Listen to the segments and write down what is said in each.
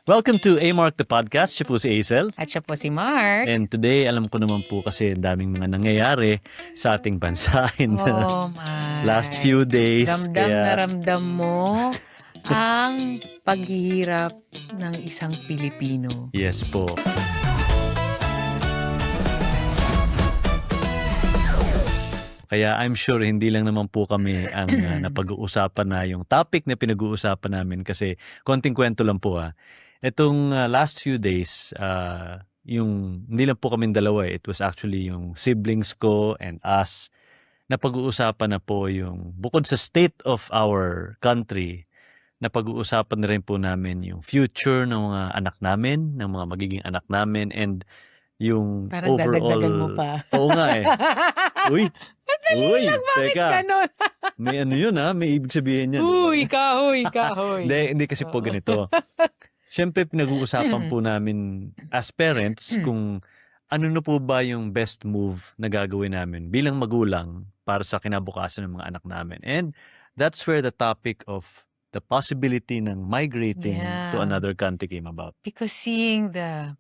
Welcome to A-Mark the Podcast. Siya po si Azel. At siya po si Mark. And today, alam ko naman po kasi ang daming mga nangyayari sa ating bansa in the Oh my. last few days. Ramdam na ramdam mo ang paghihirap ng isang Pilipino. Yes po. Kaya I'm sure hindi lang naman po kami ang napag-uusapan na yung topic na pinag-uusapan namin kasi konting kwento lang po Itong last few days, yung hindi lang po kami dalawa it was actually yung siblings ko and us na pag-uusapan na po yung bukod sa state of our country, na pag-uusapan na rin po namin yung future ng mga anak namin, ng mga magiging anak namin, and yung Parang dadagdagan mo overall... pa. Oo nga Uy! Uy! Bakit Teka! ganon? May ano yun may ibig sabihin yan. Uy, kahoy, kahoy. Hindi kasi po ganito. Siyempre, pinag-uusapan po namin as parents kung ano na po ba yung best move na gagawin namin bilang magulang para sa kinabukasan ng mga anak namin. And that's where the topic of the possibility ng migrating to another country came about. Because seeing the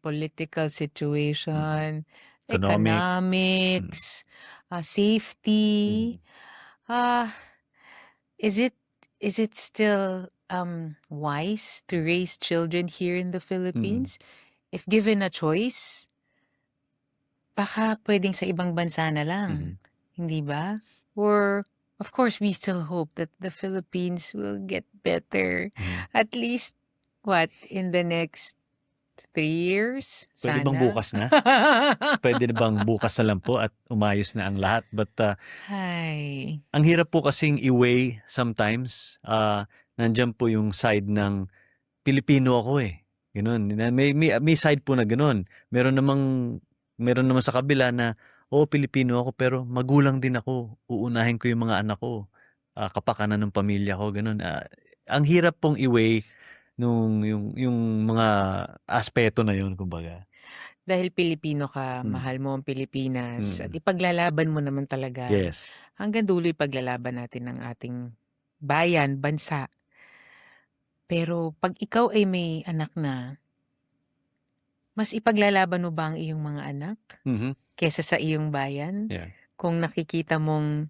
political situation, economics, safety, is it still wise to raise children here in the Philippines? If given a choice, baka pwedeng sa ibang bansa na lang, hindi ba? Or of course, we still hope that the Philippines will get better. At least, in the next 3 years? Pwede Sana. bang bukas na? Pwede bang bukas na lang po at umayos na ang lahat? But Hi. ang hirap po kasing i-weigh sometimes. Nandiyan po yung side ng Pilipino ako Ganun. May side po na ganun. Meron naman sa kabila na Pilipino ako pero magulang din ako. Uunahin ko yung mga anak ko. Kapakanan ng pamilya ko, ganun. Ang hirap pong i-weigh yung mga aspeto na yun, kumbaga. Dahil Pilipino ka, mahal mo ang Pilipinas, at ipaglalaban mo naman talaga. Yes. Hanggang dulo ipaglalaban natin ang ating bayan, bansa. Pero pag ikaw ay may anak na, mas ipaglalaban mo ba ang iyong mga anak kesa sa iyong bayan? Yeah. Kung nakikita mong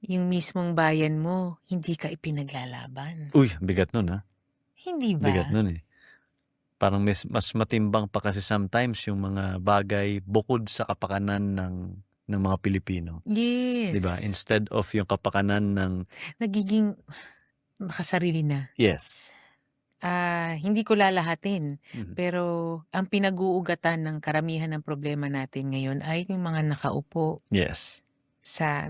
yung mismong bayan mo, hindi ka ipinaglalaban. Uy, bigat nun Hindi ba? Bigat nun Parang mas matimbang pa kasi sometimes yung mga bagay bukod sa kapakanan ng mga Pilipino. Yes. Diba? Instead of yung kapakanan ng... Nagiging makasarili na. Yes. Hindi ko lalahatin. Pero ang pinag-uugatan ng karamihan ng problema natin ngayon ay yung mga nakaupo. Yes.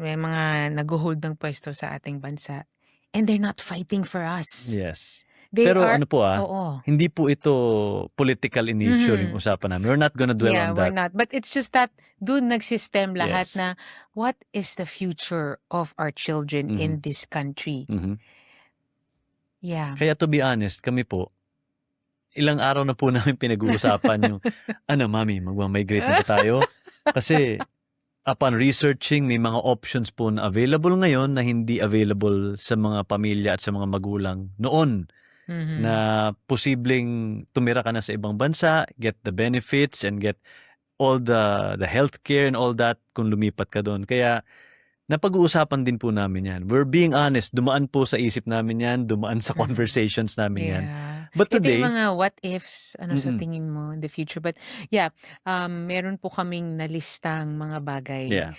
May mga nag-hold ng pwesto sa ating bansa. And they're not fighting for us. Yes. Pero ano po hindi po ito political in nature yung usapan namin. We're not gonna dwell on that. We're not. But it's just that doon nagsistem lahat Yes. na what is the future of our children in this country? Yeah. Kaya to be honest, kami po, ilang araw na po namin pinag-uusapan yung, mami, mag-migrate na ba tayo? Kasi upon researching, may mga options po na available ngayon na hindi available sa mga pamilya at sa mga magulang noon. Na posibleng tumira ka na sa ibang bansa, get the benefits and get all the healthcare and all that kung lumipat ka doon. Kaya napag-uusapan din po namin yan. We're being honest, dumaan po sa isip namin yan, dumaan sa conversations namin yan. But today, ito yung mga what ifs, sa tingin mo in the future. But meron po kaming nalistang mga bagay. Yeah.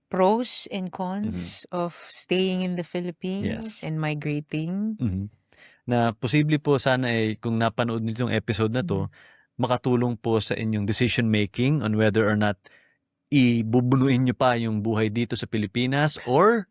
Pros and cons of staying in the Philippines and migrating. Na posible po sana kung napanood nyo itong episode na to, makatulong po sa inyong decision making on whether or not ibubunuin nyo pa yung buhay dito sa Pilipinas or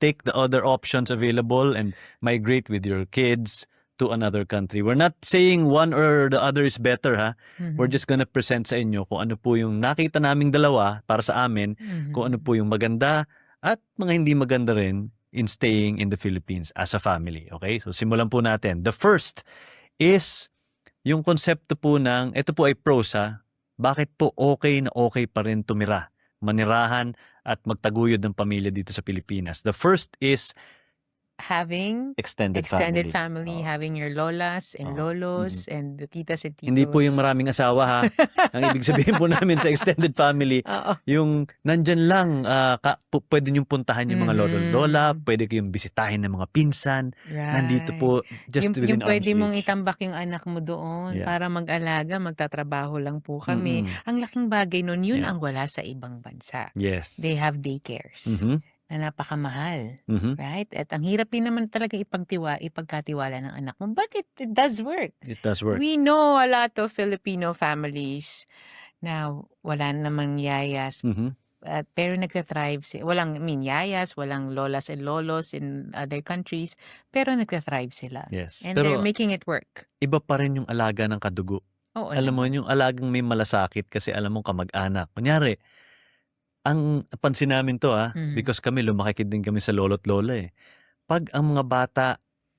take the other options available and migrate with your kids to another country. We're not saying one or the other is better We're just gonna present sa inyo kung ano po yung nakita naming dalawa para sa amin, kung ano po yung maganda at mga hindi maganda rin in staying in the Philippines as a family. Okay? So simulan po natin. The first is yung konsepto po ng, ito po ay pros bakit po okay na okay pa rin tumira, manirahan at magtaguyod ng pamilya dito sa Pilipinas. The first is having Extended extended family. family, Oo. having your lolas and Oo. lolos and the titas and Hindi po yung titos. maraming asawa ha. Ang ibig sabihin po namin sa extended family, Oo. yung nandyan lang, pwede niyong puntahan yung mga lolo-lola, Mhm. pwede kayong bisitahin ng mga pinsan. Nandito Right. po, just Yung within arm's pwede mong reach. itambak yung anak mo doon Yeah. para mag-alaga, magtatrabaho lang po kami. Mm-mm. Ang laking bagay nun, yun Yeah. ang wala sa ibang bansa. Yes. They have daycares Mhm. na napakamahal. Mhm. Right? At ang hirap din naman talaga ipagkatiwala ng anak mo. But it does work. It does work. We know a lot of Filipino families na wala namang yayas, Mhm. pero nagtathrive walang, yayas, walang lolas and lolos in other countries, pero nagtathrive sila. Yes. And they're Pero making it work. iba pa rin yung alaga ng kadugo. Oo Alam mo, naman. yung alagang may malasakit kasi alam mong kamag-anak. Kunyari, ang pansin namin to Mhm. because kami lumaki din kami sa lolo't lola eh. Pag ang mga bata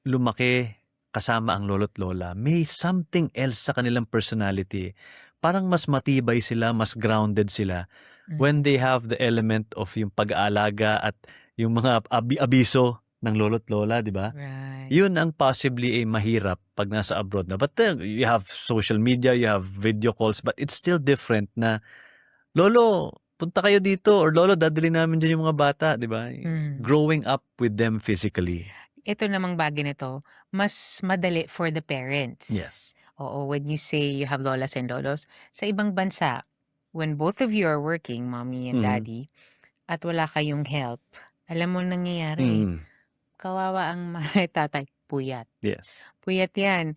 lumaki kasama ang lolo't lola, may something else sa kanilang personality. Parang mas matibay sila, mas grounded sila when they have the element of yung pag-aalaga at yung mga abiso ng lolo't lola, di ba? Right. Yun ang possibly mahirap pag nasa abroad na. But you have social media, you have video calls, but it's still different na, lolo, punta kayo dito, or lolo, dadali namin dyan yung mga bata, di ba? Mhm. Growing up with them physically. Ito namang bagay nito, mas madali for the parents. Yes. Oo, when you say you have lolas and lolos, sa ibang bansa, when both of you are working, mommy and Mhm. daddy, at wala kayong help, alam mo nangyayari, Mm. kawawa ang mga tatay, puyat. Yes. Puyat yan.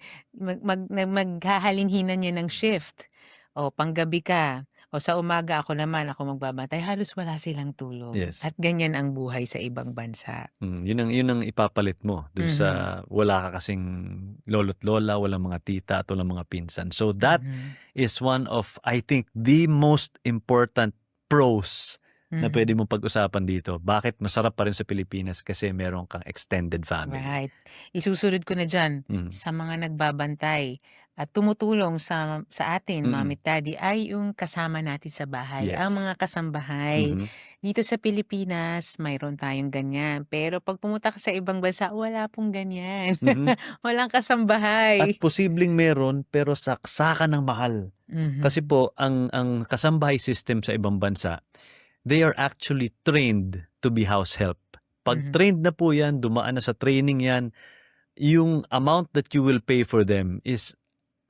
Maghahalinhinan niya ng shift. O, panggabi ka. O, sa umaga ako magbabantay. Halos wala silang tulog. Yes. At ganyan ang buhay sa ibang bansa. Yun ang ipapalit mo dun sa wala ka kasing lolo't lola, walang mga tita at walang mga pinsan. So that is one of, I think, the most important pros na pwede mong pag-usapan dito. Bakit masarap pa rin sa Pilipinas? Kasi meron kang extended family. Right. Isusunod ko na dyan, sa mga nagbabantay at tumutulong sa atin, mommy at daddy, ay yung kasama natin sa bahay. Yes. Ang mga kasambahay. Mhm. Dito sa Pilipinas, mayroon tayong ganyan. Pero pag pumunta ka sa ibang bansa, wala pong ganyan. Mhm. Walang kasambahay. At posibleng meron, pero saksakan ng mahal. Kasi po, ang kasambahay system sa ibang bansa, they are actually trained to be house help. Pag trained na po yan, dumaan na sa training yan, yung amount that you will pay for them is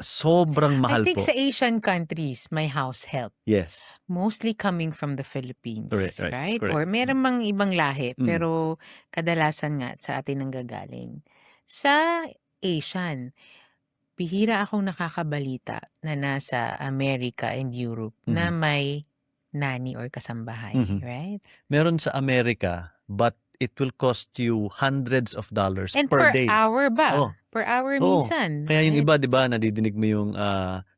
sobrang mahal I think po. sa Asian countries, may house help. Yes. Mostly coming from the Philippines. Right. Correct. Or meron mang ibang lahi, pero kadalasan nga sa atin nanggagaling. Sa Asian, bihira akong nakakabalita na nasa America and Europe na may nanny or kasambahay, right? Meron sa Amerika, but it will cost you hundreds of dollars And per per day. hour ba? Oh. Per hour Oo. minsan. Kaya yung right? iba, di ba, nadidinig mo yung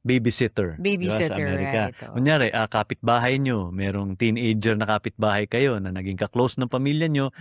babysitter. Babysitter, di ba, sa Amerika. right, oo. Kunyari, kapitbahay nyo, merong teenager na kapitbahay kayo na naging ka-close ng pamilya nyo,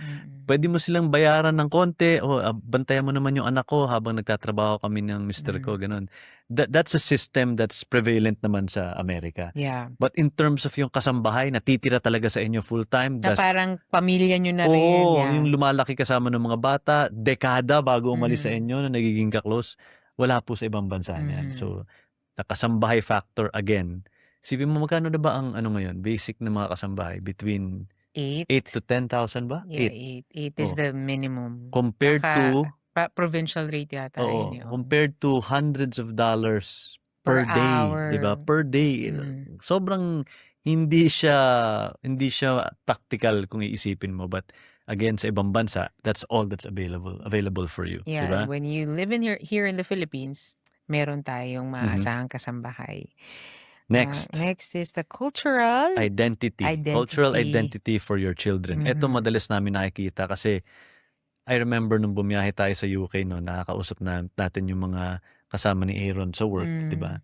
pwede mo silang bayaran ng konti, o bantayan mo naman yung anak ko habang nagtatrabaho kami ng mister ko, ganun. That's a system that's prevalent naman sa Amerika. Yeah. But in terms of yung kasambahay, natitira talaga sa inyo full-time. Na parang pamilya nyo na rin. Oo, yeah. yung lumalaki kasama ng mga bata, dekada bago umalis sa inyo na nagiging ka-close, wala po sa ibang bansa niyan. So, the kasambahay factor again. Sipin mo, magkano na ba ang ngayon, basic na mga kasambahay? Between 8 to 10,000 ba? Yeah, 8 is Oh. the minimum. Compared to, Provincial rate yata. oo, yun, eh, compared to hundreds of dollars per Per day, hour. 'di ba? Per day. Sobrang hindi siya practical kung iisipin mo, but again sa ibang bansa, that's all that's available for you, 'di Yeah, ba? when you live here in the Philippines, meron tayong maasahang kasambahay. Next, Next is the cultural identity. Cultural identity for your children. Ito madalas namin nakikita kasi I remember nung bumiyahe tayo sa UK, no, nakakausap natin yung mga kasama ni Aaron sa work, 'di ba?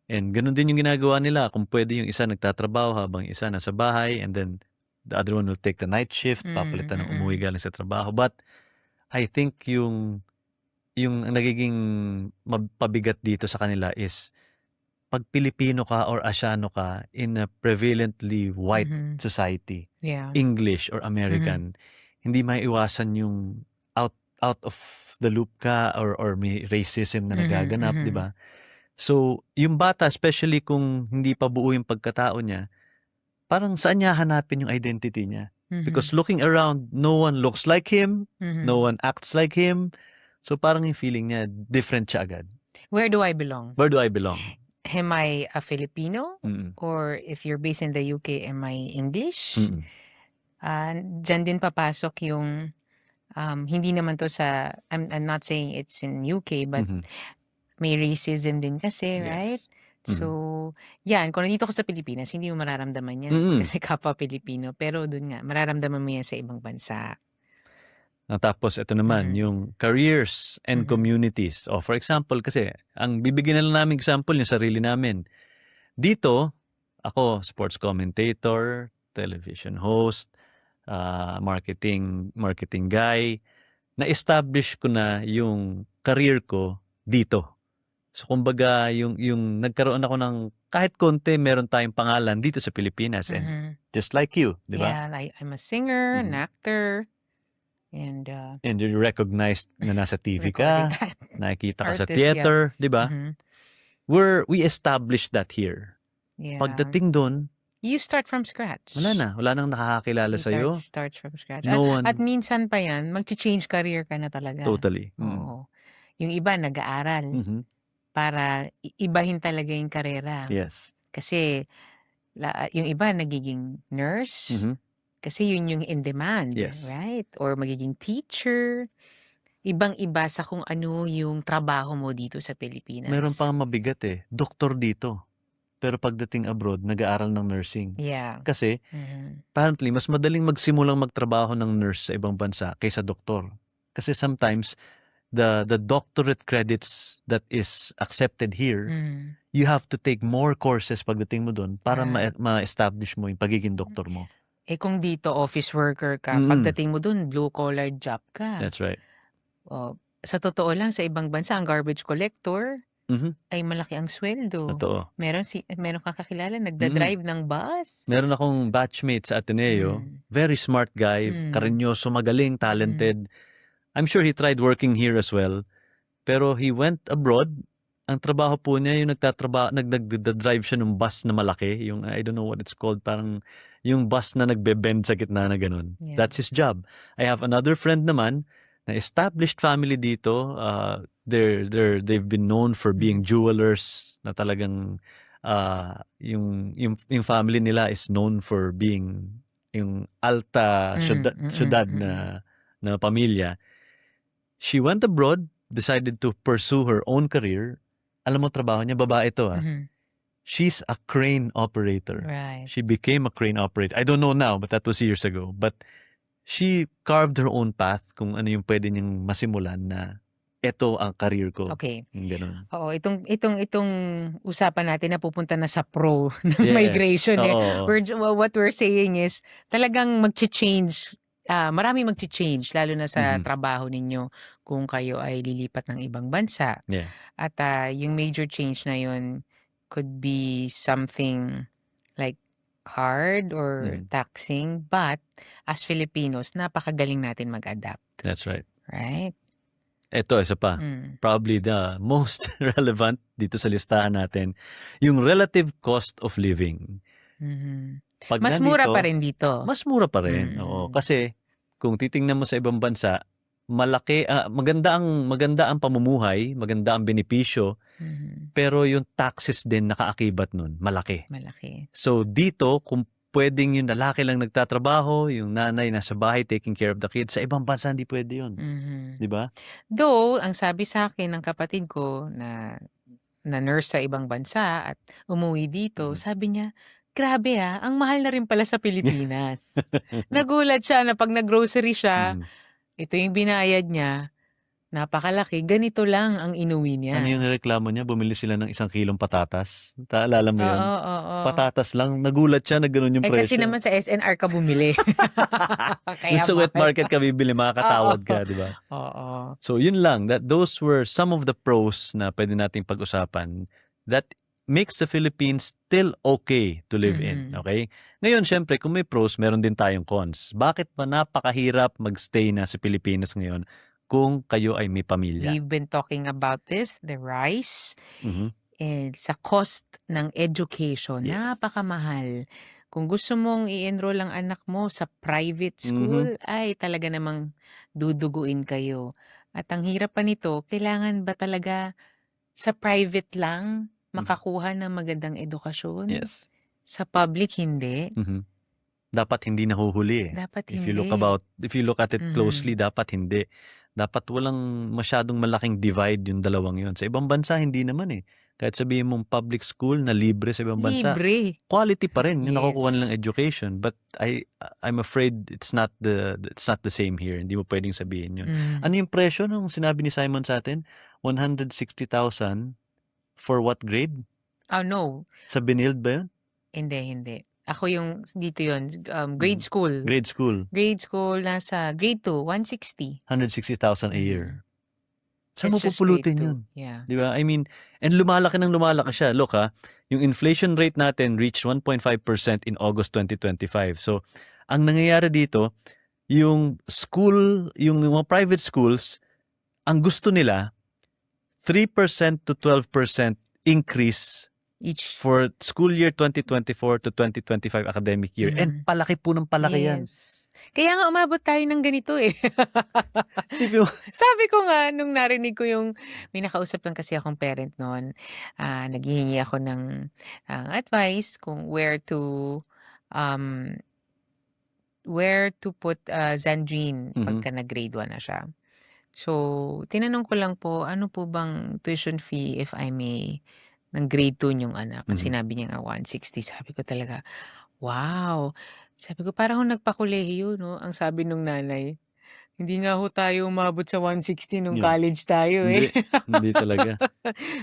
And ganun din yung ginagawa nila. Kung pwede yung isa nagtatrabaho habang isa nasa bahay, and then the other one will take the night shift, papalitan ng umuwi galing sa trabaho. But I think yung nagiging pabigat dito sa kanila is pag Pilipino ka or Asyano ka in a prevalently white society, Yeah. English or American, hindi maiiwasan yung out of the loop ka or may racism na Mhm, nagaganap, di mhm, ba? So, yung bata, especially kung hindi pa buo yung pagkatao niya, parang saan niya hanapin yung identity niya? Because mhm, looking around, no one looks like him, no mhm. one acts like him. So, parang yung feeling niya, different siya agad. Where do I belong? Where do I belong? Am I a Filipino? Mm-mm. Or if you're based in the UK, am I English? Mm-mm. Diyan din papasok yung hindi naman to sa I'm not saying it's in UK, but Mhm. may racism din kasi, right? Yes. Mhm. So, yan, kung nandito ka sa Pilipinas, hindi mo mararamdaman yan Mm. kasi kapwa Pilipino. Pero dun nga, mararamdaman mo yan sa ibang bansa. Tapos ito naman, Mhm, yung careers and mhm, communities. O for example, kasi ang bibigyan na lang namin example yung sarili namin. Dito, ako, sports commentator, television host, marketing guy. Na-establish ko na yung career ko dito. So kumbaga, yung nagkaroon ako ng kahit konti, meron tayong pangalan dito sa Pilipinas. And mhm. just like you, di ba? Yeah, I'm a singer, an Mhm. actor, and And you're recognized na nasa TV recording ka, nakikita ka sa artist, yeah. theater, di ba? Mhm. We established that here. Yeah. Pagdating doon, You start from scratch. wala nang nakakakilala He sa'yo. starts from scratch. No At one, minsan pa yan, mag-change career ka na talaga. totally. Oo. Yung iba nag-aaral Mhm. para ibahin talaga yung karera. Yes. Kasi yung iba nagiging nurse Mhm. kasi yun yung in demand, Yes. right? Or magiging teacher. Ibang-iba sa kung ano yung trabaho mo dito sa Pilipinas. Meron pang mabigat doktor dito. Pero pagdating abroad, nag-aaral ng nursing. Yeah. Kasi, Mhm. apparently, mas madaling magsimulang magtrabaho ng nurse sa ibang bansa kaysa doktor. Kasi sometimes, the doctorate credits that is accepted here, Mhm. you have to take more courses pagdating mo doon para Right. ma-establish mo yung pagiging doktor mo. Kung dito office worker ka, Mm. pagdating mo dun blue collar job ka. That's right. Sa totoo lang sa ibang bansa ang garbage collector Mhm. ay malaki ang sweldo. Totoo. Meron kang kakilala nagda-drive ng bus. Meron akong batchmate sa Ateneo, very smart guy, karinyoso, magaling, talented. I'm sure he tried working here as well. Pero he went abroad. Ang trabaho po niya yung nagda-drive siya ng bus na malaki, yung I don't know what it's called, parang yung bus na nagbe-bend sa gitna na ganun. Yeah. That's his job. I have another friend naman na established family dito. They've been known for being jewelers na talagang yung family nila is known for being yung alta syudad na pamilya. She went abroad, decided to pursue her own career. Alam mo trabaho niya, babae to She's a crane operator. Right. She became a crane operator. I don't know now, but that was years ago. But she carved her own path kung ano yung pwede niyang masimulan na eto ang career ko. Okay. Yung ganun. Oo, itong usapan natin na pupunta na sa pro ng Yes. migration. Oo. What we're saying is talagang mag-change. Marami mag-change lalo na sa trabaho ninyo kung kayo ay lilipat ng ibang bansa. Yeah. At yung major change na yun could be something like hard or taxing, but as Filipinos, napakagaling natin mag-adapt. That's right. Right? Ito, isa pa. Probably the most relevant dito sa listahan natin, yung relative cost of living. Pag Mas mura pa rin dito. Mas mura pa rin. Oo. Kasi kung titingnan mo sa ibang bansa, maganda ang pamumuhay, maganda ang benepisyo, pero yung taxes din nakaakibat nun, malaki. So dito, kung pwedeng yung lalaki lang nagtatrabaho, yung nanay nasa bahay taking care of the kids, sa ibang bansa hindi pwede yun. Di ba? Though, ang sabi sa akin ng kapatid ko na nurse sa ibang bansa at umuwi dito, sabi niya, grabe ang mahal na rin pala sa Pilipinas. Nagulat siya na pag nag-grocery siya, ito yung binayad niya, napakalaki, ganito lang ang inuwi niya. Ano yung reklamo niya? Bumili sila ng 1 kilong patatas. Taalala mo yun? Oo. Patatas lang. Nagulat siya na ganun yung presyo. Kasi naman sa SNR ka bumili. Kaya sa wet market ka bibili, makakatawad ka, di ba? Oo. So yun lang. Those were some of the pros na pwede nating pag-usapan that makes the Philippines still okay to live in. Okay? Ngayon, syempre, kung may pros, meron din tayong cons. Bakit ba napakahirap magstay na sa Pilipinas ngayon? kung kayo ay may pamilya. We've been talking about this, the rise, Mhm. and sa cost ng education, Yes. napakamahal. Kung gusto mong i-enroll ang anak mo sa private Mhm. school, ay talaga namang duduguin kayo. At ang hirap pa nito, kailangan ba talaga sa private lang Mhm. makakuha ng magandang edukasyon? Yes. Sa public, hindi. Mhm. Dapat hindi nahuhuli eh. Dapat If you look at it Mhm. closely, dapat hindi. Dapat walang masyadong malaking divide yung dalawang yun. Sa ibang bansa, hindi naman eh. Kahit sabihin mong public school na libre sa ibang bansa, Libre. quality pa rin yung nakukuha nilang Yes. education. But I'm afraid it's not the same here. Hindi mo pwedeng sabihin yun. Ano Mm. yung presyo nung sinabi ni Simon sa atin? 160,000 for what grade? Oh, no. Sa Binild ba yun? Hindi. Ako yung dito yun, grade school. Grade school. Grade school, nasa grade 2, 160. 160,000 a year. Saan mo It's just grade pupulutin 2. yun? Yeah. Di ba? I mean, and lumalaki siya. Look yung inflation rate natin reached 1.5% in August 2025. So, ang nangyayari dito, yung mga private schools, ang gusto nila, 3% to 12% increase Each. for school year 2024 to 2025 academic year. And palaki po ng palaki yan. Yes. Kaya nga umabot tayo ng ganito eh. Isipin mo. Sabi ko nga, nung narinig ko yung, may nakausap lang kasi akong parent noon, naghihingi ako ng advice kung where to put Zandrine pagka nag-grade 1 na siya. So, tinanong ko lang po, ano po bang tuition fee if I may, ng grade 2 yung anak? At sinabi niya nga 160. Sabi ko talaga, wow. Sabi ko, parang nagpakolehiyo, no? Ang sabi nung nanay, hindi nga ho tayo umabot sa 160 nung Yeah. college tayo eh. Hindi talaga.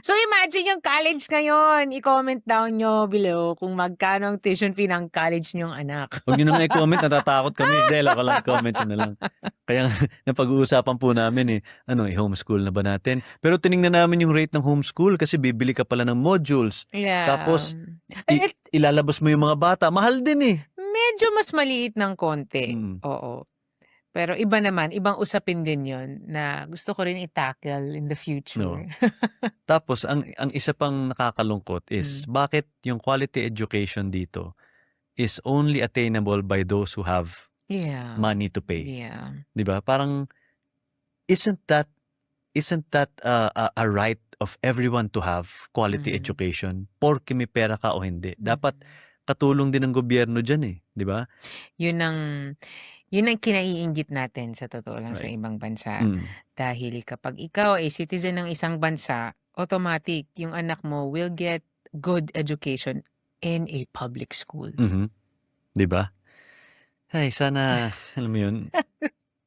So imagine yung college ngayon. I-comment down nyo below kung magkano ang tuition fee ng college nyong anak. Huwag nyo nang i-comment, natatakot kami. Dahil ako lang, comment nyo na lang. Kaya napag-uusapan po namin i-homeschool na ba natin? Pero tiningnan namin yung rate ng homeschool kasi bibili ka pala ng modules. Yeah. Tapos, ilalabas mo yung mga bata. Mahal din eh. Medyo mas maliit ng konti. Oo. Pero iba naman, ibang usapin din yon na gusto ko rin i-tackle in the future. No. Tapos, ang isa pang nakakalungkot is bakit yung quality education dito is only attainable by those who have money to pay. Yeah. 'Di ba? Parang isn't that a right of everyone to have quality education porke may pera ka o hindi? Dapat katulong din ng gobyerno diyan eh, 'di ba? Yun ang kinaiinggit natin sa totoo lang sa ibang bansa. Dahil kapag ikaw ay citizen ng isang bansa, automatic yung anak mo will get good education in a public school. 'Di ba? Ay, sana alam mo yun.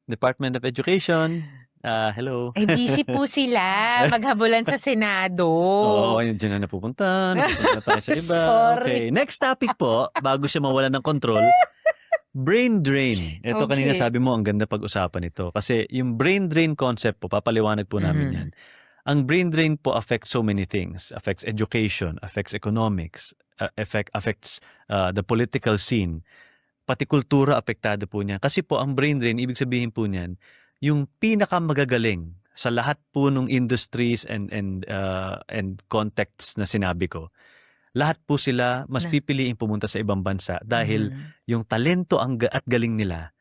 Department of Education, hello. Ay, busy po sila. Maghabulan sa Senado. Oo, dyan na napupunta. Napupunta na tayo sa iba. Sorry. Okay, next topic po, bago siya mawala ng control, brain drain. Ito kanina Okay. sabi mo, ang ganda pag-usapan ito. Kasi yung brain drain concept po, papaliwanag po namin yan. Ang brain drain po affects so many things. Affects education, affects economics, affects the political scene. Pati kultura apektado po niya. Kasi po ang brain drain, ibig sabihin po niyan, yung pinakamagagaling sa lahat po ng industries and contexts na sinabi ko. Lahat po sila mas pipiliin pumunta sa ibang bansa dahil yung talento at galing nila,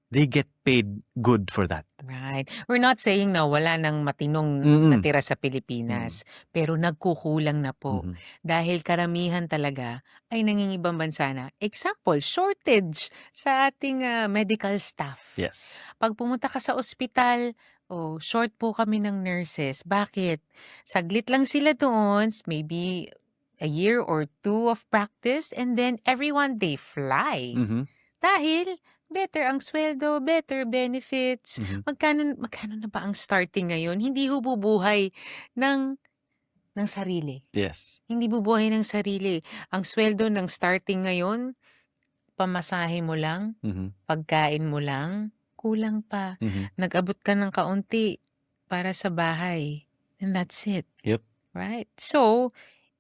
they get paid good for that. Right. We're not saying na wala nang matinong natira sa Pilipinas, pero nagkukulang na po. Dahil karamihan talaga ay nangingibang bansa na. Example, shortage sa ating medical staff. Yes. Pag pumunta ka sa ospital, short po kami ng nurses. Bakit? Saglit lang sila doon, maybe a year or 2 of practice, and then everyone they fly. Dahil better ang sweldo, better benefits. Magkano na ba ang starting ngayon? Hindi ho bubuhay ng sarili. Yes. Hindi bubuhay ng sarili. Ang sweldo ng starting ngayon, pamasahe mo lang, pagkain mo lang, kulang pa. Nag-abot ka ng kaunti para sa bahay. And that's it. Yep. Right? So,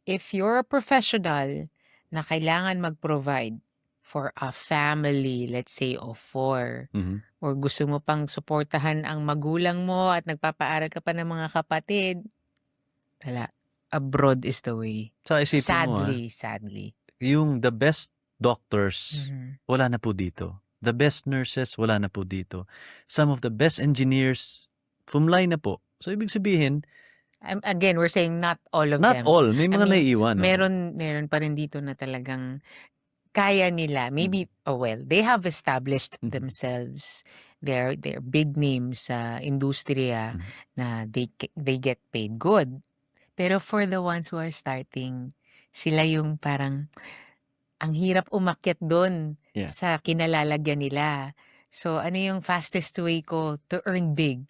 if you're a professional na kailangan mag-provide for a family, let's say, of 4, Mhm. or gusto mo pang suportahan ang magulang mo at nagpapaaral ka pa ng mga kapatid, wala. Abroad is the way. Tsaka isipin mo, Sadly. yung the best doctors, Mhm. wala na po dito. The best nurses, wala na po dito. Some of the best engineers, fumlay na po. So, ibig sabihin, Again, we're saying not all of not them. all. May I mga mean, naiiwan. meron pa rin dito na talagang kaya nila. Maybe, they have established Mhm. themselves. They're big names sa industriya Mhm. na they get paid good. Pero for the ones who are starting, sila yung parang ang hirap umakyat doon Yeah. sa kinalalagyan nila. So, ano yung fastest way ko to earn big?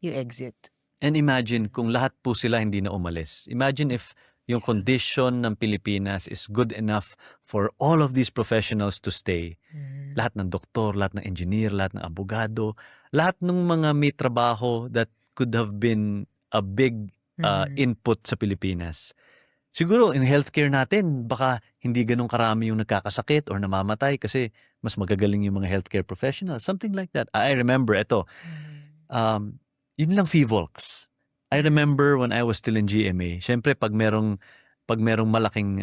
You exit. And imagine kung lahat po sila hindi na umalis. Imagine if yung condition ng Pilipinas is good enough for all of these professionals to stay. Lahat ng doktor, lahat ng engineer, lahat ng abogado, lahat ng mga may trabaho that could have been a big input sa Pilipinas. Siguro, in healthcare natin, baka hindi ganun karami yung nagkakasakit or namamatay kasi mas magagaling yung mga healthcare professionals. Something like that. I remember, ito, yun lang FIVOLCS. I remember when I was still in GMA, syempre pag merong malaking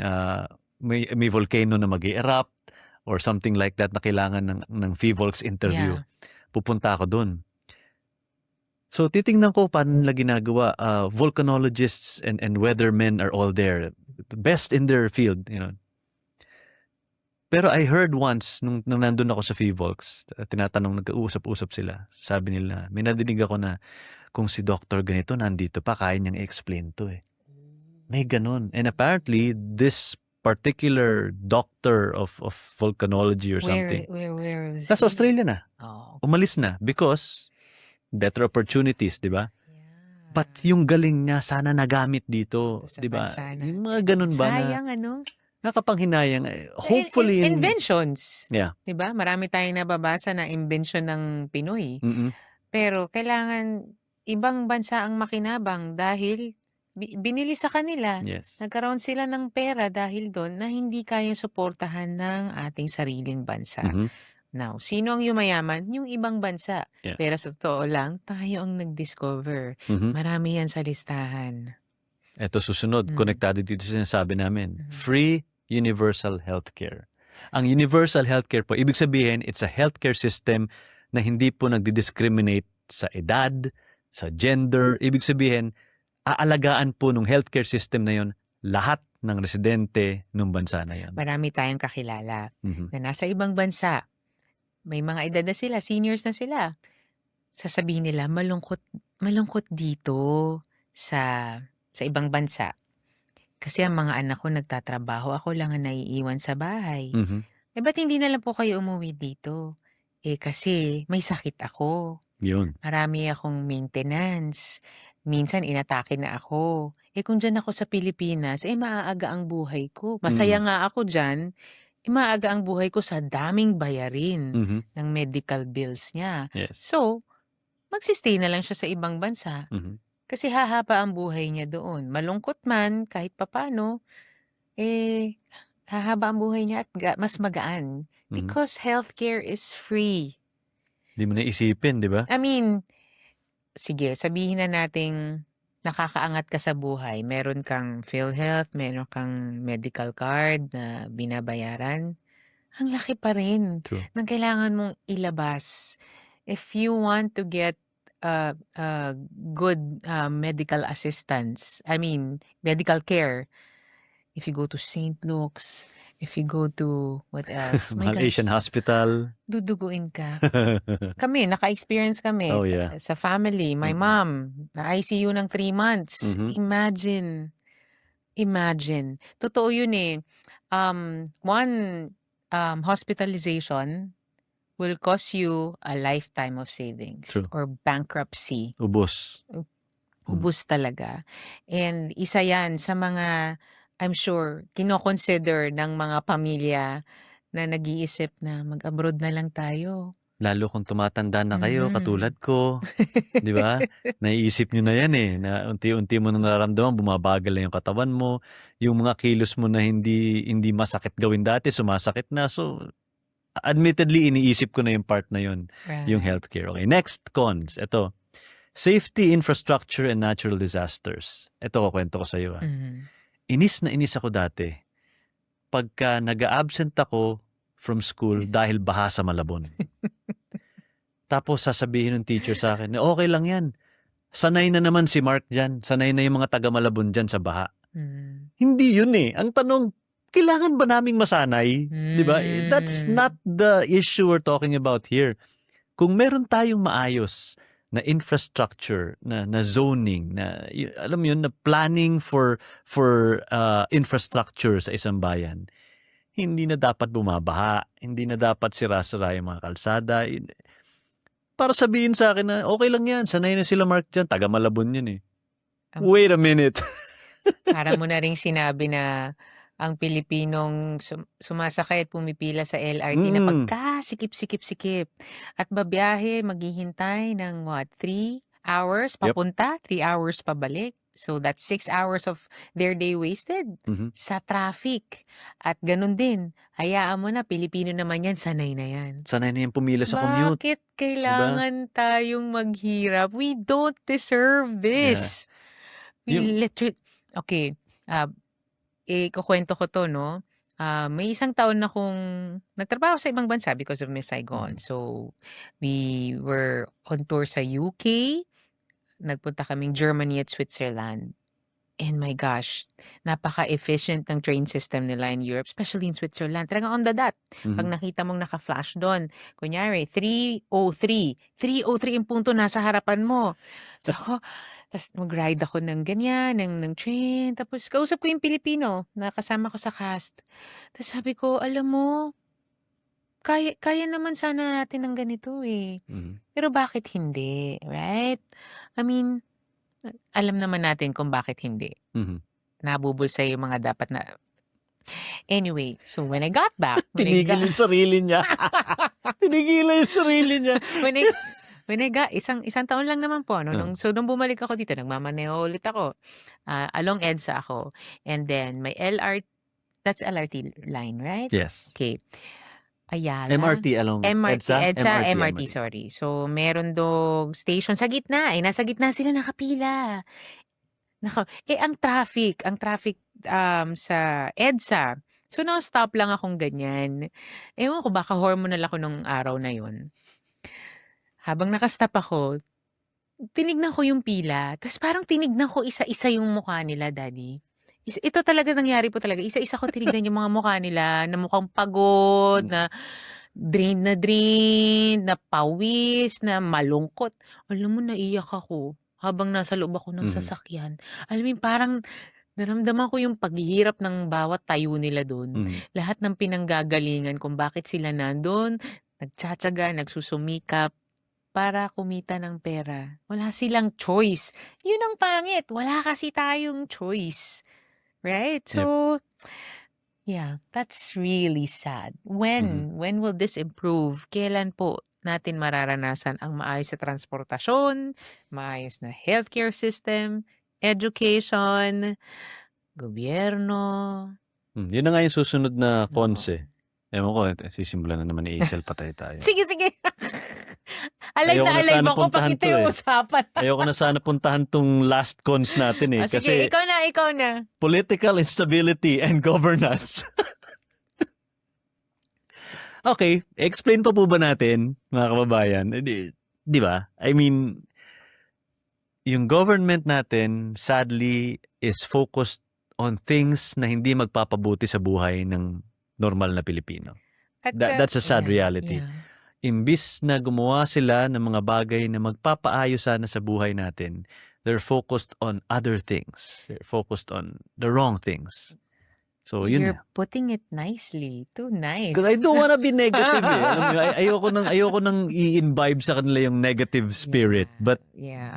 may volcano na mag-erupt or something like that na kailangan ng FIVOLCS interview, pupunta ako dun. So titingnan ko paano nila ginagawa. Volcanologists and weathermen are all there. The best in their field, you know. Pero I heard once, nung nandun ako sa FIVOLCS, tinatanong, nag-uusap-usap sila. Sabi nila, may nadinig ako na kung si Dr. ganito nandito pa, kaya niyang i-explain to eh. May ganun. And apparently, this particular doctor of volcanology or something, Where is nasa he? Australia na. Oh. Umalis na because better opportunities, di ba? Yeah. But yung galing niya, sana nagamit dito, Sa di ba? bansa Yung mga ganun ba na sayang, nakapanghinayang, hopefully inventions. Yeah. Diba? Marami tayong nababasa na invention ng Pinoy. Mm-mm. Pero kailangan ibang bansa ang makinabang dahil binili sa kanila. Yes. Nagkaroon sila ng pera dahil doon na hindi kayang suportahan ng ating sariling bansa. Mhm. Now, sino ang yumayaman? Yung ibang bansa. Yeah. Pero sa totoo lang, tayo ang nag-discover. Mhm. Marami yan sa listahan. Ito susunod, konektado dito sa sinasabi namin. Mhm. Free universal healthcare. Ang universal healthcare po, ibig sabihin, it's a healthcare system na hindi po nagdi-discriminate sa edad, sa gender. Ibig sabihin, aalagaan po ng healthcare system na yon lahat ng residente ng bansa na yon. Marami tayong kakilala Mhm. na nasa ibang bansa. May mga edad na sila, seniors na sila. Sasabihin nila, malungkot dito sa ibang bansa. Kasi ang mga anak ko nagtatrabaho, ako lang ang naiiwan sa bahay. Mhm. Ba't hindi na lang po kayo umuwi dito? Kasi may sakit ako. Yun. Marami akong maintenance. Minsan inatake na ako. Kung dyan ako sa Pilipinas, maaaga ang buhay ko. Masaya nga ako dyan, maaga ang buhay ko sa daming bayarin Mhm. ng medical bills niya. Yes. So, magsistay na lang siya sa ibang bansa. Mhm. Kasi hahaba ang buhay niya doon. Malungkot man, kahit papano, hahaba ang buhay niya at mas magaan. Mhm. Because healthcare is free. Di mo naisipin, di ba? I mean, sige, sabihin na nating nakakaangat ka sa buhay. Meron kang PhilHealth, meron kang medical card na binabayaran. Ang laki pa rin True. ng kailangan mong ilabas. If you want to get good medical assistance, medical care, if you go to St. Luke's, if you go to, what else? My Mahal God, Asian Hospital. duduguin ka. Kami, naka-experience kami Oh, yeah. sa family. My Mhm. mom, na-ICU ng 3 months. Mhm. Imagine. Totoo yun eh. One hospitalization will cost you a lifetime of savings. True. Or bankruptcy. Ubos. Ubus talaga. And isa yan sa mga, I'm sure, kino-consider ng mga pamilya na nag-iisip na mag-abroad na lang tayo. Lalo kung tumatanda na kayo, Mhm. katulad ko, di ba? Naiisip nyo na yan eh, na unti-unti mo na nararamdaman, bumabagal na yung katawan mo, yung mga kilos mo na hindi masakit gawin dati, sumasakit na. So, admittedly, iniisip ko na yung part na yun, yung Right. healthcare. Okay, next cons. Ito, safety, infrastructure, and natural disasters. Ito, kukwento ko sa iyo. Mhm. Inis na inis ako dati. Pagka nag-a-absent ako from school dahil baha sa Malabon. Tapos sasabihin ng teacher sa akin, okay lang yan. Sanay na naman si Mark dyan. Sanay na yung mga taga-Malabon dyan sa baha. Mhm. Hindi yun eh. Ang tanong, kailangan ba naming masanay? Di ba? That's Mm. not the issue we're talking about here. Kung meron tayong maayos na infrastructure, na zoning, na alam mo yun, na planning for infrastructure sa isang bayan, hindi na dapat bumabaha, hindi na dapat sira-sira yung mga kalsada. Para sabihin sa akin na okay lang yan, sanay na sila Mark dyan, taga Malabon yun eh. Ang Wait a minute. para mo na ring sinabi na ang Pilipinong sumasakay at pumipila sa LRT na Mm. pagkasikip-sikip-sikip at babiyahe, maghihintay ng 3 hours Yep. papunta, 3 hours pabalik. So that's 6 hours of their day wasted Mhm. sa traffic. At ganun din, hayaan mo na, Pilipino naman yan, sanay na yan. Sanay na yung pumila sa commute. Bakit Diba? kailangan tayong maghirap? We don't deserve this. We Yung- literally, okay, kukwento ko to, no? May isang taon na kung nagtrabaho sa ibang bansa because of Miss Saigon. Mhm. So, we were on tour sa UK. Nagpunta kaming Germany at Switzerland. And my gosh, napaka-efficient ng train system nila in Europe, especially in Switzerland. Talagang on the dot. Pag Mhm. nakita mong naka-flash doon, kunyari, 3:03. 3:03 yung punto nasa harapan mo. So, tapos mag-ride ako ng ganyan, ng train. Tapos kausap ko yung Pilipino na kasama ko sa cast. Tapos sabi ko, alam mo, kaya naman sana natin ng ganito eh. Mhm. Pero bakit hindi? Right? I mean, alam naman natin kung bakit hindi. Mhm. Nabubulsa yung mga dapat na... Anyway, so when I got back, Tinigil yung sarili niya. Tinigilan yung sarili niya. when I got, isang taon lang naman po, no? Ah. So nung bumalik ako dito, nagmamaneho ulit ako. Along EDSA ako. And then, may LRT, that's LRT line, right? Yes. Okay. Ayala. MRT along EDSA, MRT. MRT, sorry. So, meron dong station sa gitna. Nasa gitna sila nakapila. Ang traffic sa EDSA. So, na-stop lang akong ganyan. Ewan ko, baka hormonal ako nung araw na yun. Habang nakastop ako, tinignan ko yung pila. Tapos parang tinignan ko isa-isa yung mukha nila, Daddy. Ito talaga nangyari po talaga. Isa-isa ko tinignan yung mga mukha nila na mukhang pagod, na drained, na pawis, na malungkot. Alam mo, naiyak ako habang nasa loob ako ng sasakyan. Alam mo, parang naramdaman ko yung paghihirap ng bawat tayo nila doon. Lahat ng pinanggagalingan kung bakit sila nandun, nagtsatsaga, nagsusumikap para kumita ng pera. Wala silang choice. Yun ang pangit. Wala kasi tayong choice. Right? So, yeah, that's really sad. When will this improve? Kailan po natin mararanasan ang maayos na transportasyon, maayos na healthcare system, education, gobyerno? Yun na nga yung susunod na cons eh. Ewan ko, sisimulan na naman ni Isel, patay tayo. Sige. Alive Ayoko na na alive sana ako pag puntahan ito to yung eh. usapan. Ayoko na sana puntahan tong last cons natin eh. Sige, Kasi ikaw na. political instability and governance. Okay, explain pa po ba natin, mga kababayan? Di ba? I mean, yung government natin, sadly, is focused on things na hindi magpapabuti sa buhay ng normal na Pilipino. That's a sad reality. Yeah. Imbis na gumawa sila ng mga bagay na magpapaayos sana sa buhay natin, they're focused on other things. They're focused on the wrong things. So, yun You're putting it nicely. Too nice. Because I don't wanna be negative eh. Alam mo, ayoko nang i-imbibe sa kanila yung negative spirit. But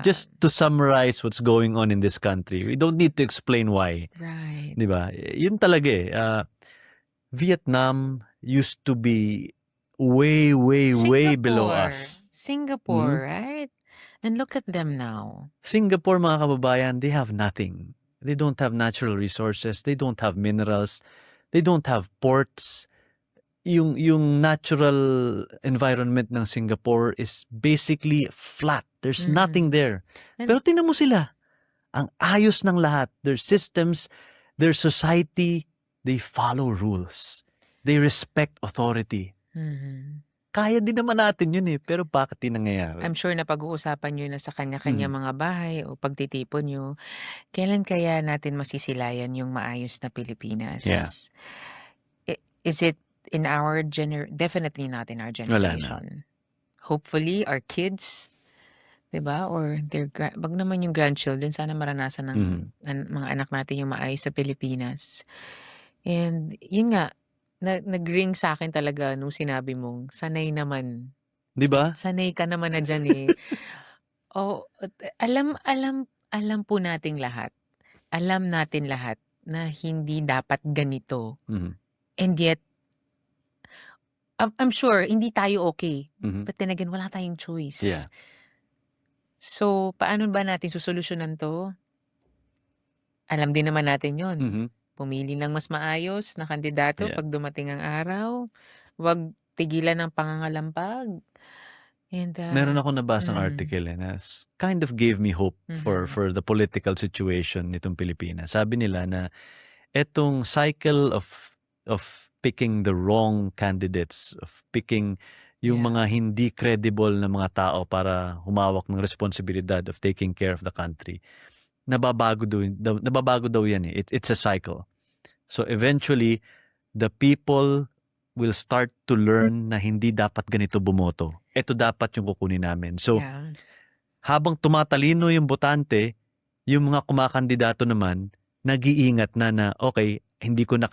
just to summarize what's going on in this country, we don't need to explain why. Right. Di ba? Yun talaga eh. Vietnam used to be way, way, way below Singapore. us. Singapore, right? And look at them now. Singapore, mga kababayan, they have nothing. They don't have natural resources. They don't have minerals. They don't have ports. Yung natural environment ng Singapore is basically flat. There's nothing there. And- Pero tingnan mo sila. Ang ayos ng lahat. Their systems, their society, they follow rules. They respect authority. Mhm. Kaya din naman natin yun eh. Pero bakit di nangyayari? I'm sure na pag-uusapan nyo na sa kanya-kanya mga bahay o pagtitipon nyo, kailan kaya natin masisilayan yung maayos na Pilipinas? Yeah. Is it in our definitely not in our generation. Hopefully, our kids, diba? Or wag naman yung grandchildren, sana maranasan ng mga anak natin yung maayos sa Pilipinas. And yun nga, nag-ring sa akin talaga nung sinabi mong, sanay naman. Di ba? Sanay ka naman na dyan eh. Alam po nating lahat. Alam natin lahat na hindi dapat ganito. And yet, I'm sure, hindi tayo okay. But then again, wala tayong choice. Yeah. So, paano ba natin susolusyonan to? Alam din naman natin yun. Pumili ng mas maayos na kandidato pag dumating ang araw. Huwag tigilan ng pangangalampag. And, Meron ako nabasang article na kind of gave me hope for the political situation nitong Pilipinas. Sabi nila na etong cycle of picking the wrong candidates, of picking yung mga hindi credible na mga tao para humawak ng responsibilidad of taking care of the country. Nababago daw yan eh. It's a cycle. So eventually, the people will start to learn na hindi dapat ganito bumoto. Ito dapat yung kukunin namin. So, habang tumatalino yung botante, yung mga kumakandidato naman, nag-iingat na okay, hindi ko na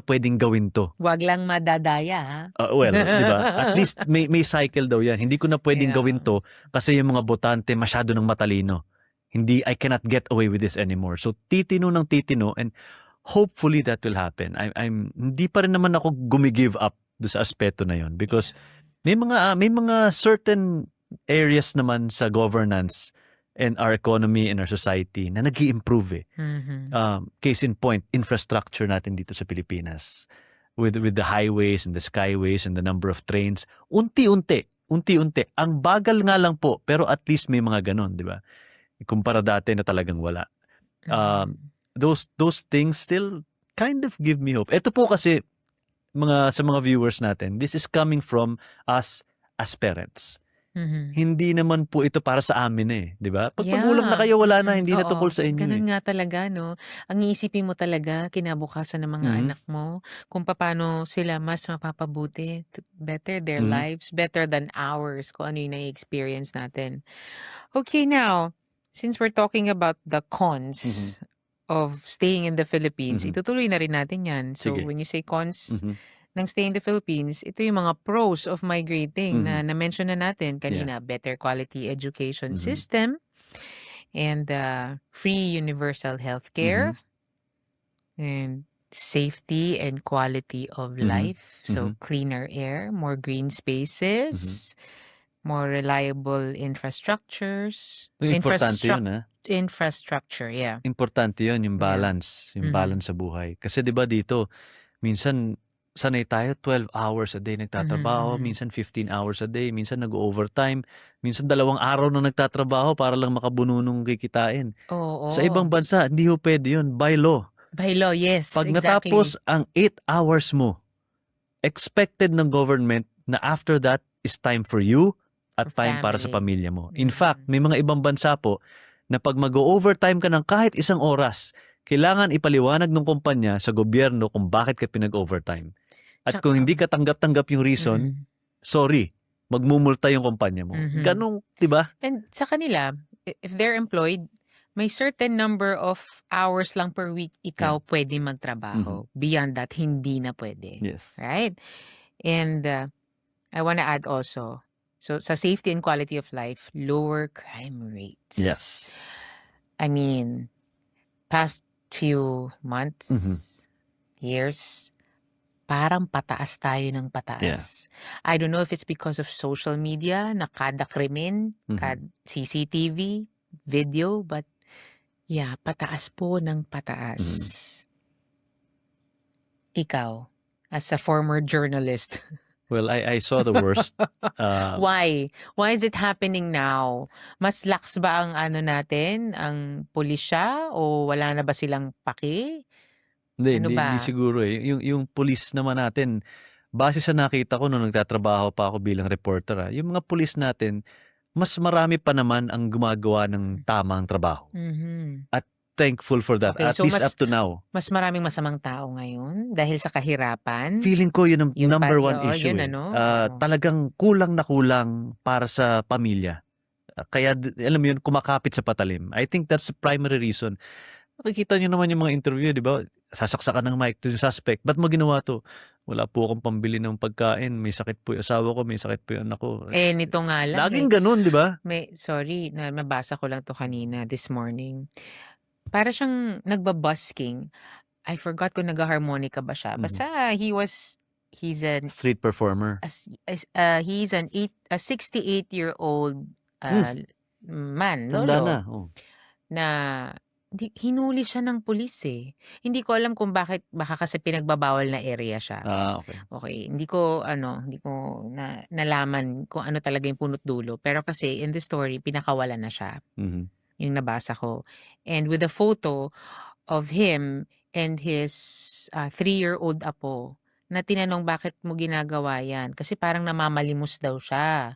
pwedeng gawin to. Wag lang madadaya, ha? Well, di ba? At least may cycle daw yan. Hindi ko na pwedeng gawin to kasi yung mga botante masyado ng matalino. I cannot get away with this anymore. So, titino ng titino, and hopefully that will happen. Hindi pa rin naman ako gumigive up do sa aspeto na yon because may mga certain areas naman sa governance and our economy and our society na nag-i-improve eh. Case in point, infrastructure natin dito sa Pilipinas. With the highways and the skyways and the number of trains, unti-unti. Ang bagal nga lang po, pero at least may mga ganon, di ba? Kumpara dati na talagang wala. Those things still kind of give me hope. Ito po kasi sa mga viewers natin, this is coming from us as parents. Hindi naman po ito para sa amin eh, di ba? Pag magulang na kayo, wala na, hindi na tungkol sa inyo. Ganun nga talaga, no? Ang iisipin mo talaga, kinabukasan ng mga anak mo, kung paano sila mas mapapabuti, better their lives, better than ours, kung ano yung na-experience natin. Okay, now, since we're talking about the cons of staying in the Philippines, itutuloy na rin natin yan. So, Sige. when you say cons ng staying in the Philippines, ito yung mga pros of migrating na na-mention na natin kanina. Better quality education system and free universal healthcare and safety and quality of life. So, cleaner air, more green spaces, more reliable infrastructures. Importante yun, ha? Infrastructure, yeah. Importante yun, yung balance. Yung balance sa buhay. Kasi di ba dito, minsan sanay tayo 12 hours a day nagtatrabaho, minsan 15 hours a day, minsan nag-overtime, minsan 2 araw na nagtatrabaho para lang makabuno nung kikitain. Oo. Sa ibang bansa, hindi ho pwede yun. By law. By law, yes. Pag exactly. natapos ang 8 hours mo, expected ng government na after that is time for you at For time para sa family. pamilya mo. In fact, may mga ibang bansa po na pag mag-overtime ka ng kahit 1 oras, kailangan ipaliwanag ng kumpanya sa gobyerno kung bakit ka pinag-overtime. At kung hindi ka tanggap-tanggap yung reason, sorry, magmumulta yung kumpanya mo. Ganong, di ba? And sa kanila, if they're employed, may certain number of hours lang per week ikaw pwede magtrabaho. Beyond that, hindi na pwede. Yes. Right? And I want to add also, so sa safety and quality of life, lower crime rates. Yes. I mean, past few months, years, parang pataas tayo ng Yeah. pataas. I don't know if it's because of social media na kada krimen, Mhm. CCTV, video, but yeah, pataas po ng Mhm. pataas. Ikaw, as a former journalist, Well, I saw the worst. why? Why is it happening now? Mas lax ba ang ano natin, ang pulisya, o wala na ba silang paki? Ano Hindi ba? siguro eh. Yung pulis naman natin, base sa nakita ko nung nagtatrabaho pa ako bilang reporter, yung mga pulis natin, mas marami pa naman ang gumagawa ng tamang trabaho. Mhm. At thankful for that, Okay, at so least up to now. mas maraming masamang tao ngayon dahil sa kahirapan? Feeling ko yun ang Yung number one oo, issue yun eh. ano? Oo. Talagang kulang na kulang para sa pamilya. Kaya alam mo yun, kumakapit sa patalim. I think that's the primary reason. Nakikita nyo naman yung mga interview, di ba? Sasaksakan ng mic to yung suspect. Ba't mo ginawa to? Wala po akong pambili ng pagkain. May sakit po yung asawa ko, may sakit po yung anak ko. Nito nga lang Laging ganun, di ba? sorry, nabasa ko lang to kanina this morning. Para siyang nagbabusking. I forgot kung nag-harmonica ba siya. Basta he's an Street performer. he's a 68-year-old man, Tanda lolo, na. na hinuli siya ng pulis eh. Hindi ko alam kung bakit, baka kasi pinagbabawal na area siya. Okay. Okay, hindi ko nalaman kung ano talaga yung punot dulo. Pero kasi in the story, pinakawalan na siya. Mhm. Yung nabasa ko. And with a photo of him and his 3-year-old apo, na tinanong bakit mo ginagawa yan? Kasi parang namamalimos daw siya.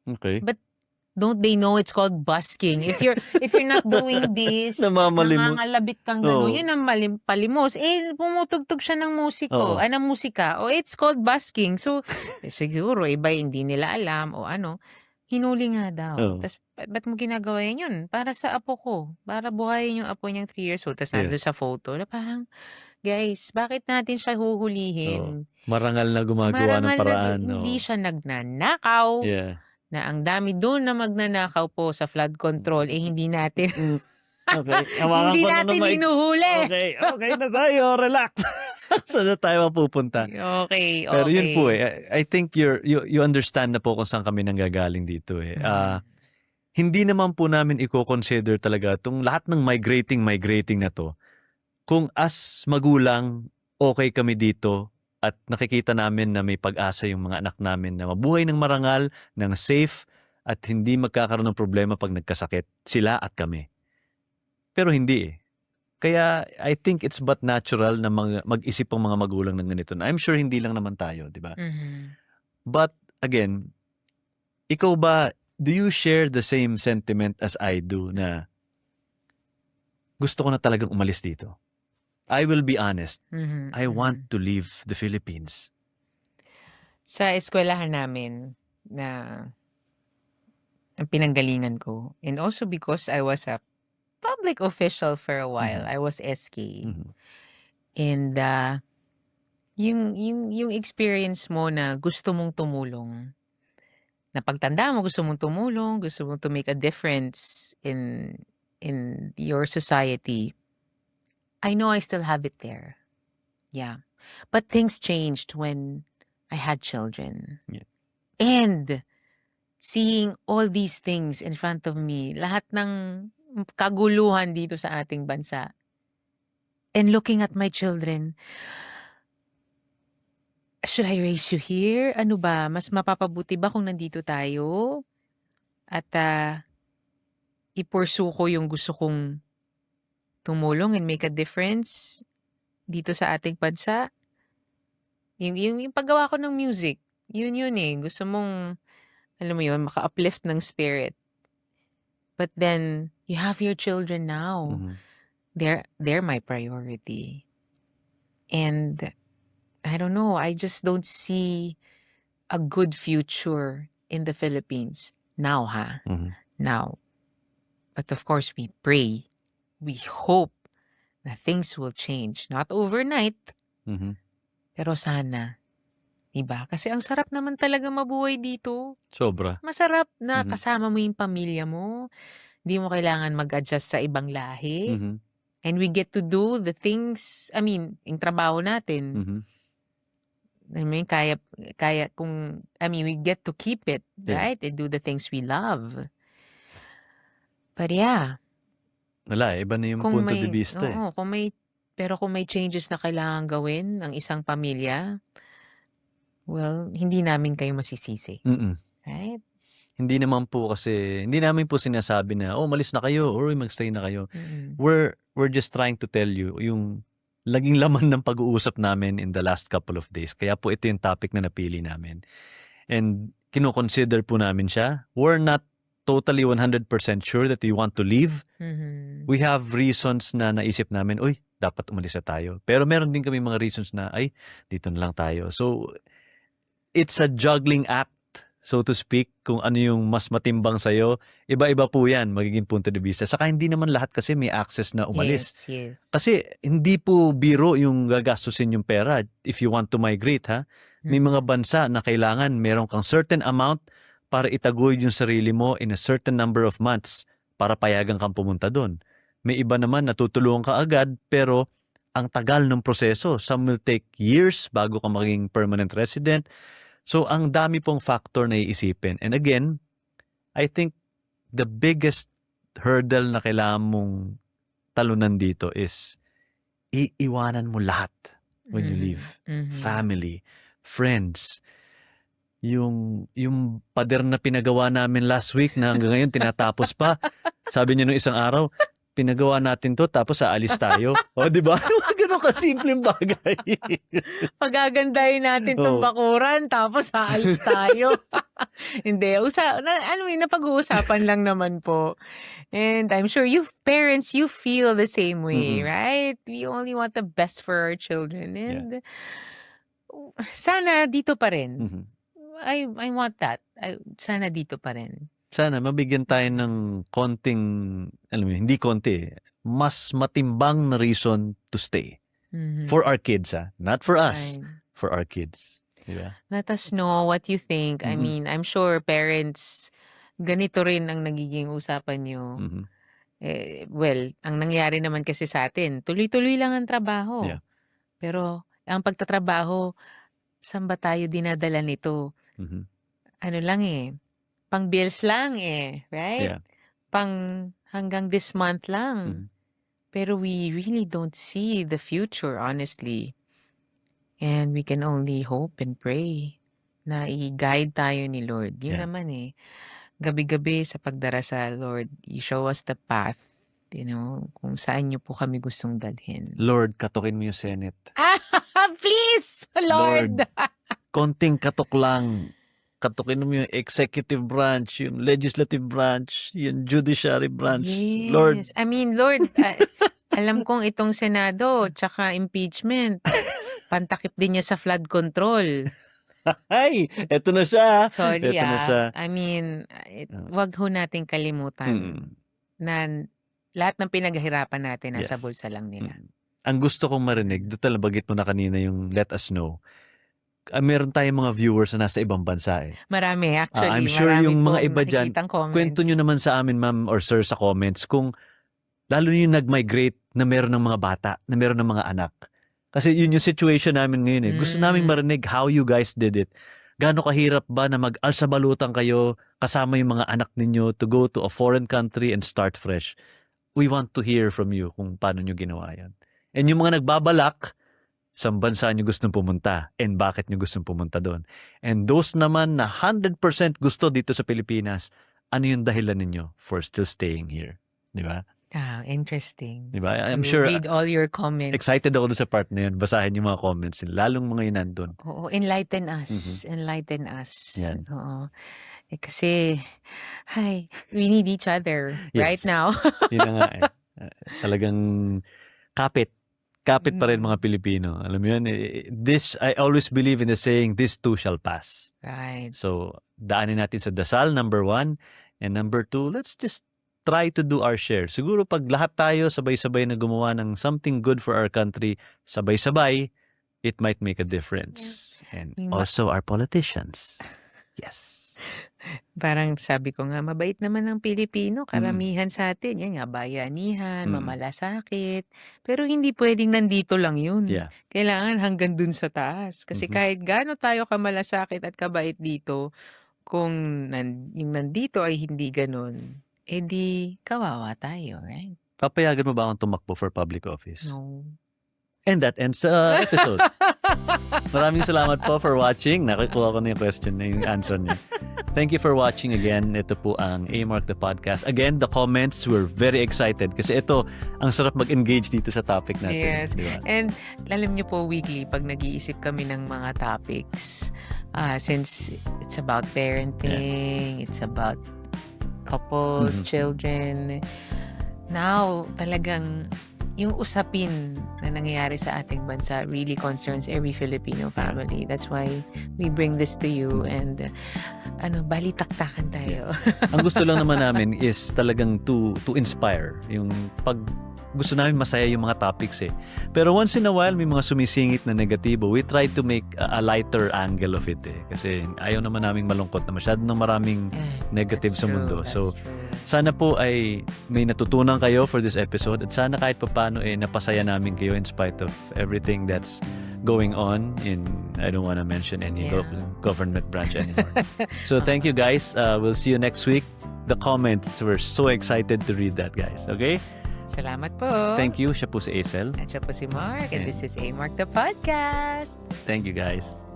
Okay. But don't they know it's called busking? If you're not doing this, Namamalimos. nangangalabit kang Oo. gano'n, yun ang palimos. Pumutugtog siya ng Oo. musika. It's called busking. So, siguro, iba hindi nila alam o ano. Hinuli nga daw. Oo. Tapos, ba't mo ginagawa yun? Para sa apo ko. Para buhayin yung apo niyang 3 years old. Tapos nandun Yes. sa photo na parang, guys, bakit natin siya huhulihin? Marangal na gumagawa ng Marangal na paraan. hindi siya nagnanakaw. Yeah. Na ang dami doon na magnanakaw po sa flood control, hindi natin Okay. Hawakan hindi ko na natin mic. hinuhuli. Okay na tayo. Relax. Saan na tayo mapupunta? Okay. Pero yun po eh. I think you understand na po kung saan kami nanggagaling dito eh. Hindi naman po namin i-consider talaga itong lahat ng migrating na to. Kung as magulang, okay kami dito at nakikita namin na may pag-asa yung mga anak namin na mabuhay ng marangal, ng safe, at hindi magkakaroon ng problema pag nagkasakit, sila at kami. Pero hindi eh. Kaya I think it's but natural na mag-isip ang mga magulang ng ganito. I'm sure hindi lang naman tayo, di ba? But again, ikaw ba, do you share the same sentiment as I do na gusto ko na talagang umalis dito? I will be honest. I want to leave the Philippines. Sa eskwelahan namin na ang pinanggalingan ko, and also because I was a public official for a while, I was SK. And yung experience mo na gusto mong tumulong, na pagtanda mo gusto mong tumulong, gusto mong to make a difference in your society, I know I still have it there. Yeah. But things changed when I had children. Yeah. And seeing all these things in front of me, lahat ng kaguluhan dito sa ating bansa, and looking at my children, should I raise you here? Ano ba? Mas mapapabuti ba kung nandito tayo? At i-pursue ko yung gusto kong tumulong and make a difference dito sa ating bansa? Yung paggawa ko ng music, yun eh. Gusto mong, alam mo yun, maka-uplift ng spirit. But then, you have your children now. They're my priority. And I don't know, I just don't see a good future in the Philippines now, now. But of course, we pray, we hope that things will change. Not overnight, pero sana. Diba? Kasi ang sarap naman talaga mabuhay dito. Sobra. Masarap na kasama mo yung pamilya mo. Hindi mo kailangan mag-adjust sa ibang lahi. And we get to do the things, yung trabaho natin. I mean, kaya kung, I mean, we get to keep it, Yeah. right? And do the things we love. But yeah, Wala, iba na yung kung punto de may, vista eh. oo, kung may changes na kailangan gawin ng isang pamilya, well, hindi namin kayo masisisi. Mm-mm. Right? Hindi naman po kasi, hindi namin po sinasabi na, oh, malis na kayo or magstay na kayo. Mm-mm. We're just trying to tell you yung laging laman ng pag-uusap namin in the last couple of days. Kaya po ito yung topic na napili namin. And kino-consider po namin siya. We're not totally 100% sure that we want to leave. Mhm. We have reasons na naisip namin, uy, dapat umalis na tayo. Pero meron din kami mga reasons na, ay, dito na lang tayo. So, it's a juggling act, so to speak, kung ano yung mas matimbang sa'yo. Iba-iba po yan, magiging punto de vista. Saka hindi naman lahat kasi may access na umalis. Yes. Kasi hindi po biro yung gagastusin yung pera if you want to migrate, ha? May mga bansa na kailangan meron kang certain amount para itaguyod yung sarili mo in a certain number of months para payagan kang pumunta doon. May iba naman natutulungan ka agad pero ang tagal ng proseso. Some will take years bago ka maging permanent resident. So ang dami pong factor na iisipin. And again, I think the biggest hurdle na kailangan mong talunan dito is iiwanan mo lahat when you leave. Family, friends, yung pader na pinagawa namin last week na hanggang ngayon tinatapos pa. Sabi niya nung isang araw, pinagawa natin to tapos aalis tayo. O, di ba? Ganun kasimpleng bagay. Pagagandahin natin tong Oo. bakuran tapos aalis tayo. Hindi, napag-uusapan lang naman po. And I'm sure you parents, you feel the same way, right? We only want the best for our children. And sana dito pa rin. Mhm. I want that. Sana dito pa rin. Sana mabigyan tayo ng konting, alam mo, hindi konti, mas matimbang na reason to stay. Mhm. For our kids, ha? Not for us. Right. For our kids. Diba? Let us know what you think. I Mhm. mean, I'm sure parents, ganito rin ang nagiging usapan nyo. Mhm. Well, ang nangyari naman kasi sa atin, tuloy-tuloy lang ang trabaho. Yeah. Pero ang pagtatrabaho, saan ba tayo dinadala nito? Mhm. Ano lang pang bills lang right? Yeah. Pang hanggang this month lang. Mhm. Pero we really don't see the future, honestly. And we can only hope and pray na i-guide tayo ni Lord. Yun Yeah. naman gabi-gabi sa pagdarasal, Lord, you show us the path, kung saan niyo po kami gustong dalhin. Lord, katukin mo yung Senate. Please, Lord! Konting katok lang. Katukin mo yung executive branch, yung legislative branch, yung judiciary branch. Yes. Lord, I mean, Lord, alam kong itong Senado, tsaka impeachment, pantakip din niya sa flood control. ay, eto na siya. Sorry Eto na siya. I mean, wag ho nating kalimutan na lahat ng pinaghirapan natin nasa Yes. bulsa lang nila. Ang gusto kong marinig, doon talaga bagit mo na kanina yung let us know. Meron tayong mga viewers na nasa ibang bansa Marami, actually. I'm sure marami yung mga pong iba dyan, nakikitang comments. kwento nyo naman sa amin, ma'am or sir, sa comments, kung lalo yung nag-migrate na meron ng mga bata, na meron ng mga anak. Kasi yun yung situation namin ngayon Gusto namin marinig how you guys did it. Gaano kahirap ba na mag-alsabalutan kayo kasama yung mga anak ninyo to go to a foreign country and start fresh? We want to hear from you kung paano nyo ginawa yan. And yung mga nagbabalak, saan bansa nyo gustong pumunta and bakit nyo gustong pumunta doon. And those naman na 100% gusto dito sa Pilipinas, ano yung dahilan ninyo for still staying here? Di ba? Interesting. Di ba? I'm To sure read all your comments. excited ako doon sa part na yun. Basahin yung mga comments nila. Lalong mga yun nandun. Oo, enlighten us. Enlighten us. Yan. Oo. Kasi, we need each other right Yes. now. Yun na nga talagang kapit pa rin mga Pilipino. Alam mo yun, I always believe in the saying, this too shall pass. Right. So, daanin natin sa dasal, number 1. And number 2, let's just try to do our share. Siguro pag lahat tayo sabay-sabay na gumawa ng something good for our country, sabay-sabay, it might make a difference. And also our politicians. Yes. Parang sabi ko nga, mabait naman ang Pilipino, Mm. karamihan sa atin, yan nga, bayanihan, Mm. mamalasakit. Pero hindi puwedeng nandito lang yun. Yeah. Kailangan hanggang dun sa taas. Kasi Mhm. kahit gaano tayo kamalasakit at kabait dito, kung yung nandito ay hindi ganun, eh di kawawa tayo, right? Papayagan mo ba akong tumakbo for public office? No. And that ends the episode. Maraming salamat po for watching. Nakukuha ko na yung question na yung answer niya. Thank you for watching again. Ito po ang A-Mark the Podcast. Again, the comments were very excited kasi ito, ang sarap mag-engage dito sa topic natin. Yes. Di ba? And alam niyo po, weekly, pag nag-iisip kami ng mga topics, since it's about parenting, it's about couples, Mhm. children, now talagang yung usapin na nangyayari sa ating bansa really concerns every Filipino family. That's why we bring this to you and balitaktakan tayo. Ang gusto lang naman namin is talagang to inspire. Yung pag gusto namin masaya yung mga topics eh. Pero once in a while, may mga sumisingit na negatibo. We try to make a lighter angle of it eh. Kasi ayaw naman namin malungkot na masyado na maraming negative That's sa true, mundo. that's So, true. sana po ay may natutunan kayo for this episode at sana kahit papano eh napasaya namin kayo in spite of everything that's going on in, I don't want to mention any Yeah. government branch anymore. So thank you guys. We'll see you next week. The comments, we're so excited to read that, guys. Okay? Salamat po. Thank you. Siya po si Acel. At siya po si Mark, and Yeah. this is A-Mark the Podcast. Thank you, guys.